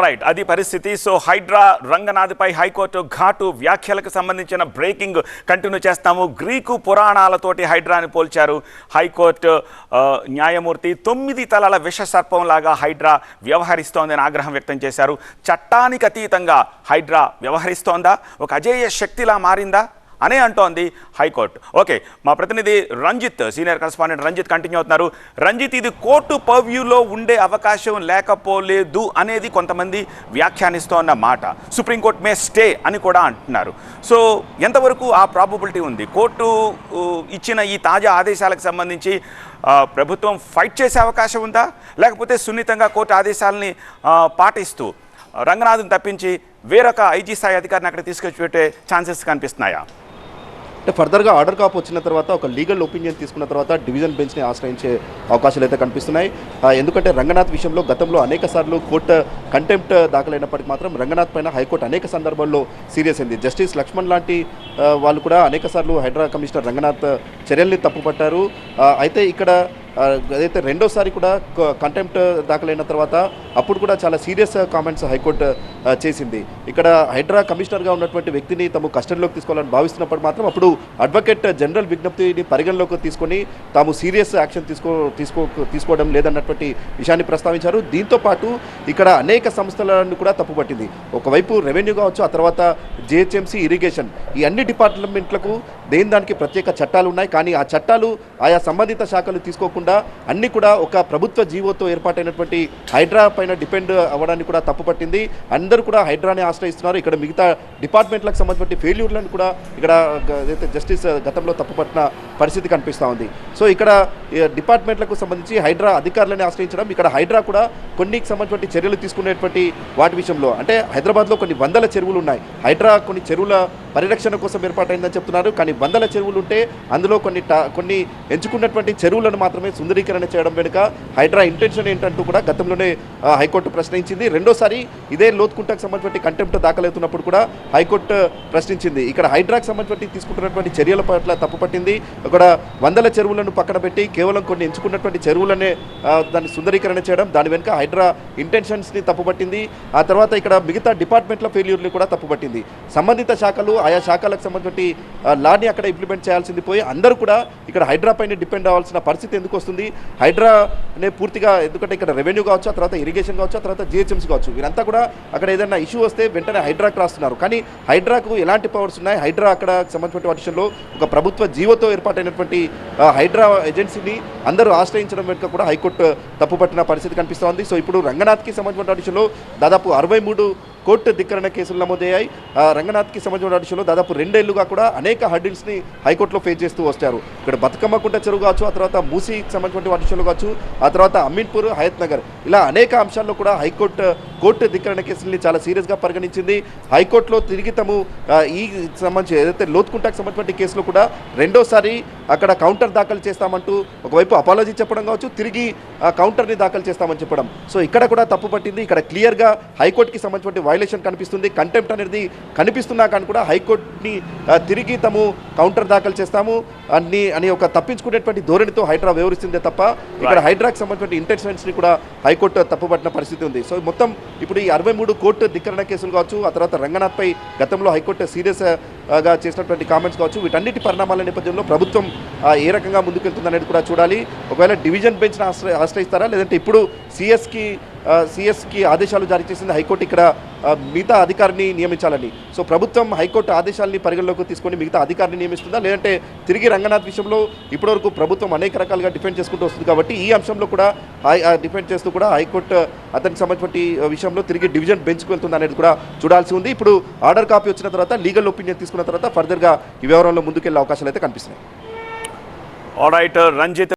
Right, అది పరిస్థితి. So Hydraa రంగనాథ్పై high court ఘాటు వ్యాఖ్యలకు సంబంధించిన బ్రేకింగ్ కంటిన్యూ చేస్తాము. గ్రీకు పురాణాలతోటి హైడ్రాని పోల్చారు హైకోర్టు న్యాయమూర్తి. 9 తలల విష సర్పంలాగా హైడ్రా వ్యవహరిస్తోందని ఆగ్రహం వ్యక్తం చేశారు. చట్టానికి అతీతంగా హైడ్రా వ్యవహరిస్తోందా, ఒక అజేయ శక్తిలా మారిందా అనే అంటోంది హైకోర్టు. ఓకే, మా ప్రతినిధి Ranjith, senior correspondent Ranjith continue అవుతున్నారు. రంజిత్, ఇది కోర్టు పర్వ్యూలో ఉండే అవకాశం లేకపోలేదు అనేది కొంతమంది వ్యాఖ్యానిస్తోన్న మాట. సుప్రీంకోర్టు మే స్టే అని కూడా అంటున్నారు. సో ఎంతవరకు ఆ ప్రాబబిలిటీ ఉంది? కోర్టు ఇచ్చిన ఈ తాజా ఆదేశాలకు సంబంధించి ప్రభుత్వం ఫైట్ చేసే అవకాశం ఉందా, లేకపోతే సున్నితంగా కోర్టు ఆదేశాలని పాటిస్తూ రంగనాథ్ని తప్పించి వేరొక ఐజీ స్థాయి అధికారిని అక్కడ తీసుకొచ్చి పెట్టే ఛాన్సెస్ కనిపిస్తున్నాయా? అంటే ఫర్దర్గా ఆర్డర్ కాపు వచ్చిన తర్వాత ఒక లీగల్ ఒపీనియన్ తీసుకున్న తర్వాత డివిజన్ బెంచ్ని ఆశ్రయించే అవకాశాలు అయితే కనిపిస్తున్నాయి. ఎందుకంటే రంగనాథ్ విషయంలో గతంలో అనేక సార్లు కోర్టు కంటెంప్ట్ దాఖలైనప్పటికీ మాత్రం రంగనాథ్ పైన హైకోర్టు అనేక సందర్భాల్లో సీరియస్ అయింది. జస్టిస్ లక్ష్మణ్ లాంటి వాళ్ళు కూడా అనేక సార్లు హైడ్రా కమిషనర్ రంగనాథ్ చర్యల్ని తప్పుపట్టారు. అయితే ఇక్కడ అదైతే రెండోసారి కూడా కంటెంప్ట్ దాఖలైన తర్వాత అప్పుడు కూడా చాలా సీరియస్ కామెంట్స్ హైకోర్టు చేసింది. ఇక్కడ హైడ్రా కమిషనర్గా ఉన్నటువంటి వ్యక్తిని తాము కస్టడీలోకి తీసుకోవాలని భావిస్తున్నప్పుడు మాత్రం అప్పుడు అడ్వకేట్ జనరల్ విజ్ఞప్తిని పరిగణలోకి తీసుకొని తాము సీరియస్ యాక్షన్ తీసుకోవడం లేదన్నటువంటి విషయాన్ని ప్రస్తావించారు. దీంతో పాటు ఇక్కడ అనేక సంస్థలను కూడా తప్పుపట్టింది. ఒకవైపు రెవెన్యూ కావచ్చు, ఆ తర్వాత జిహెచ్ఎంసీ, ఇరిగేషన్, ఈ అన్ని డిపార్ట్మెంట్లకు దానికి ప్రత్యేక చట్టాలు ఉన్నాయి. కానీ ఆ చట్టాలు ఆయా సంబంధిత శాఖలు తీసుకోకుండా అన్ని కూడా ఒక ప్రభుత్వ జీవోతో ఏర్పాటైనటువంటి హైడ్రా పైన డిపెండ్ అవ్వడానికి కూడా తప్పుపట్టింది. అందరూ కూడా హైడ్రాని ఆశ్రయిస్తున్నారు. ఇక్కడ మిగతా డిపార్ట్మెంట్లకు సంబంధించిన ఫెయిల్యూర్లను కూడా ఇక్కడ జస్టిస్ గతంలో తప్పుపట్టిన పరిస్థితి కనిపిస్తూ ఉంది. సో ఇక్కడ డిపార్ట్మెంట్లకు సంబంధించి హైడ్రా అధికారులని ఆశ్రయించడం, ఇక్కడ హైడ్రా కూడా కొన్నికి సంబంధించిన చర్యలు తీసుకునేటువంటి వాటి విషయంలో, అంటే హైదరాబాద్లో కొన్ని వందల చెరువులు ఉన్నాయి. హైడ్రా కొన్ని చెరువుల పరిరక్షణ కోసం ఏర్పాటైందని చెప్తున్నారు. కానీ వందల చెరువులు ఉంటే అందులో కొన్ని ఎంచుకున్నటువంటి చెరువులను మాత్రమే సుందరీకరణ చేయడం వెనుక హైడ్రా ఇంటెన్షన్ ఏంటంటూ కూడా గతంలోనే హైకోర్టు ప్రశ్నించింది. రెండోసారి ఇదే లోతుకుంటకు సంబంధించిన కంటెంప్ట్ దాఖలవుతున్నప్పుడు కూడా హైకోర్టు ప్రశ్నించింది. ఇక్కడ హైడ్రాకు సంబంధించి తీసుకుంటున్నటువంటి చర్యల పట్ల తప్పుపట్టింది. అక్కడ వందల చెరువులను పక్కన పెట్టి కేవలం కొన్ని ఎంచుకున్నటువంటి చెరువులనే దాన్ని సుందరీకరణ చేయడం, దాని వెనుక హైడ్రా ఇంటెన్షన్స్ని తప్పుపట్టింది. ఆ తర్వాత ఇక్కడ మిగతా డిపార్ట్మెంట్ల ఫెయిల్యూర్ని కూడా తప్పుపట్టింది. సంబంధిత శాఖలు, ఆయా శాఖలకు సంబంధించి లాని అక్కడ ఇంప్లిమెంట్ చేయాల్సింది పోయి అందరూ కూడా ఇక్కడ హైడ్రా పైన డిపెండ్ అవ్వాల్సిన పరిస్థితి ఎందుకు వస్తుంది? హైడ్రానే పూర్తిగా, ఎందుకంటే ఇక్కడ రెవెన్యూ కావచ్చు, ఆ తర్వాత ఇరిగేషన్ కావచ్చు, ఆ తర్వాత జిహెచ్ఎంసీ కావచ్చు, వీరంతా కూడా అక్కడ ఏదైనా ఇష్యూ వస్తే వెంటనే హైడ్రాకు రాస్తున్నారు. కానీ హైడ్రాకు ఎలాంటి పవర్స్ ఉన్నాయి? హైడ్రా అక్కడ సంబంధించిన విషయంలో ఒక ప్రభుత్వ జీవోతో ఏర్పాటైనటువంటి హైడ్రా ఏజెన్సీని అందరూ ఆశ్రయించడం వెనుక కూడా హైకోర్టు తప్పుపట్టిన పరిస్థితి కనిపిస్తోంది. సో ఇప్పుడు రంగనాథ్కి సంబంధించిన విషయంలో దాదాపు 63 కోర్టు ధిక్కరణ కేసులు నమోదయ్యాయి. రంగనాథ్కి సంబంధించిన విషయంలో దాదాపు 2 ఏళ్లుగా కూడా అనేక హర్డిల్స్ని హైకోర్టులో ఫేస్ చేస్తూ వచ్చారు. ఇక్కడ బతుకమ్మకుంట చెరువు కావచ్చు, ఆ తర్వాత మూసీకి సంబంధించిన విషయంలో కావచ్చు, ఆ తర్వాత అమీన్పూర్, హయత్ నగర్, ఇలా అనేక అంశాల్లో కూడా కోర్టు ధిక్కరణ కేసుల్ని చాలా సీరియస్గా పరిగణించింది. హైకోర్టులో తిరిగి తాము ఈ సంబంధించి ఏదైతే లోతుకుంటకు సంబంధించిన కేసులో కూడా రెండోసారి అక్కడ కౌంటర్ దాఖలు చేస్తామంటూ ఒకవైపు అపాలజీ చెప్పడం కావచ్చు, తిరిగి కౌంటర్ని దాఖలు చేస్తామని చెప్పడం. సో ఇక్కడ కూడా తప్పు పట్టింది. ఇక్కడ క్లియర్గా హైకోర్టుకి సంబంధించిన వైలేషన్ కనిపిస్తుంది. కంటెంప్ట్ అనేది కనిపిస్తున్నా కానీ కూడా హైకోర్టుని తిరిగి తాము కౌంటర్ దాఖలు చేస్తాము అని ఒక తప్పించుకునేటువంటి ధోరణితో హైడ్రా వ్యవహరిస్తుందే తప్ప ఇక్కడ హైడ్రాకి సంబంధించిన ఇంటెన్షన్స్ని కూడా హైకోర్టు తప్పుపట్టిన పరిస్థితి ఉంది. సో మొత్తం ఇప్పుడు ఈ 63 కోర్టు ధిక్కరణ కేసులు కావచ్చు, ఆ తర్వాత రంగనాథ్పై గతంలో హైకోర్టు సీరియస్గా చేసినటువంటి కామెంట్స్ కావచ్చు, వీటన్నిటి పరిణామాల నేపథ్యంలో ప్రభుత్వం ఏ రకంగా ముందుకెళ్తుందనేది కూడా చూడాలి. ఒకవేళ డివిజన్ బెంచ్ని ఆశ్రయిస్తారా, లేదంటే ఇప్పుడు సిఎస్కి ఆదేశాలు జారీ చేసింది హైకోర్టు ఇక్కడ మిగతా అధికారిని నియమించాలని. సో ప్రభుత్వం హైకోర్టు ఆదేశాలని పరిగణలోకి తీసుకొని మిగతా అధికారిని నియమిస్తుందా, లేదంటే తిరిగి రంగనాథ్ విషయంలో ఇప్పటివరకు ప్రభుత్వం అనేక రకాలుగా డిఫెండ్ చేసుకుంటూ వస్తుంది కాబట్టి ఈ అంశంలో కూడా డిఫెండ్ చేస్తూ కూడా హైకోర్టు అతనికి సంబంధించిన విషయంలో తిరిగి డివిజన్ బెంచ్కి వెళ్తుంది అనేది కూడా చూడాల్సి ఉంది. ఇప్పుడు ఆర్డర్ కాపీ వచ్చిన తర్వాత, లీగల్ ఒపీనియన్ తీసుకున్న తర్వాత ఫర్దర్గా ఈ వ్యవహారంలో ముందుకెళ్లే అవకాశాలు అయితే కనిపిస్తున్నాయి. ఆల్రైట్ రంజిత్.